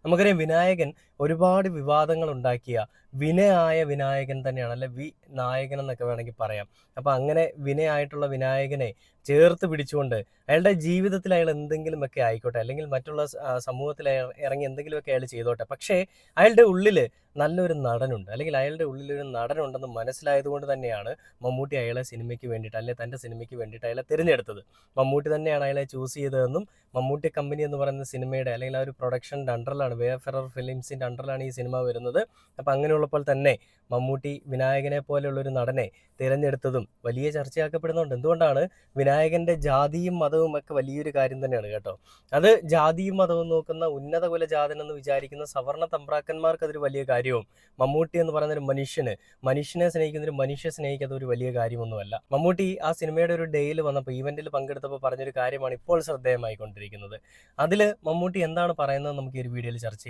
നമുക്കറിയാം വിനായകൻ ഒരുപാട് വിവാദങ്ങൾ ഉണ്ടാക്കിയ വിനയായ വിനായകൻ തന്നെയാണ്, അല്ലെ നായകൻ എന്നൊക്കെ വേണമെങ്കിൽ പറയാം. അപ്പൊ അങ്ങനെ വിനയായിട്ടുള്ള വിനായകനെ ചേർത്ത് പിടിച്ചുകൊണ്ട് അയാളുടെ ജീവിതത്തിൽ അയാൾ എന്തെങ്കിലുമൊക്കെ ആയിക്കോട്ടെ, അല്ലെങ്കിൽ മറ്റുള്ള സമൂഹത്തിൽ ഇറങ്ങി എന്തെങ്കിലുമൊക്കെ അയാൾ ചെയ്തോട്ടെ, പക്ഷേ അയാളുടെ ഉള്ളില് നല്ലൊരു നടനുണ്ട്, അല്ലെങ്കിൽ അയാളുടെ ഉള്ളിൽ ഒരു നടനുണ്ടെന്ന് മനസ്സിലായത് കൊണ്ട് തന്നെയാണ് മമ്മൂട്ടി അയാളെ സിനിമയ്ക്ക് വേണ്ടിയിട്ട്, അല്ലെങ്കിൽ തൻ്റെ സിനിമയ്ക്ക് വേണ്ടിയിട്ട് അയാളെ തിരഞ്ഞെടുത്തത്. മമ്മൂട്ടി തന്നെയാണ് അയാളെ ചൂസ് ചെയ്തതെന്നും മമ്മൂട്ടി കമ്പനി എന്ന് പറയുന്ന സിനിമയുടെ, അല്ലെങ്കിൽ ആ ഒരു പ്രൊഡക്ഷൻ്റെ അണ്ടറിലാണ്, വേഫറർ ഫിലിംസിൻ്റെ അണ്ടറിലാണ് ഈ സിനിമ വരുന്നത്. അപ്പം അങ്ങനെയുള്ളപ്പോൾ തന്നെ മമ്മൂട്ടി വിനായകനെ പോലെയുള്ള ഒരു നടനെ തിരഞ്ഞെടുത്തതും വലിയ ചർച്ചയാക്കപ്പെടുന്നുണ്ട്. എന്തുകൊണ്ടാണ്? വിനായകന്റെ ജാതിയും മതവും ഒക്കെ വലിയൊരു കാര്യം തന്നെയാണ് കേട്ടോ. അത് ജാതിയും മതവും നോക്കുന്ന ഉന്നത കുലജാതൻ എന്ന് വിചാരിക്കുന്ന സവർണ തമ്പ്രാക്കന്മാർക്ക് അതൊരു വലിയ കാര്യവും, മമ്മൂട്ടി എന്ന് പറയുന്ന ഒരു മനുഷ്യനെ സ്നേഹിക്കുന്ന ഒരു മനുഷ്യ സ്നേഹിക്കാത്ത ഒരു വലിയ കാര്യമൊന്നുമല്ല. മമ്മൂട്ടി ആ സിനിമയുടെ ഒരു ഡേയിൽ വന്നപ്പോൾ, ഈവന്റിൽ പങ്കെടുത്തപ്പോൾ പറഞ്ഞൊരു കാര്യമാണ് ഇപ്പോൾ ശ്രദ്ധേയമായിക്കൊണ്ടിരിക്കുന്നത്. അതിൽ മമ്മൂട്ടി എന്താണ് പറയുന്നത് നമുക്ക് ഈ ഒരു വീഡിയോയിൽ ചർച്ച ചെയ്യാം.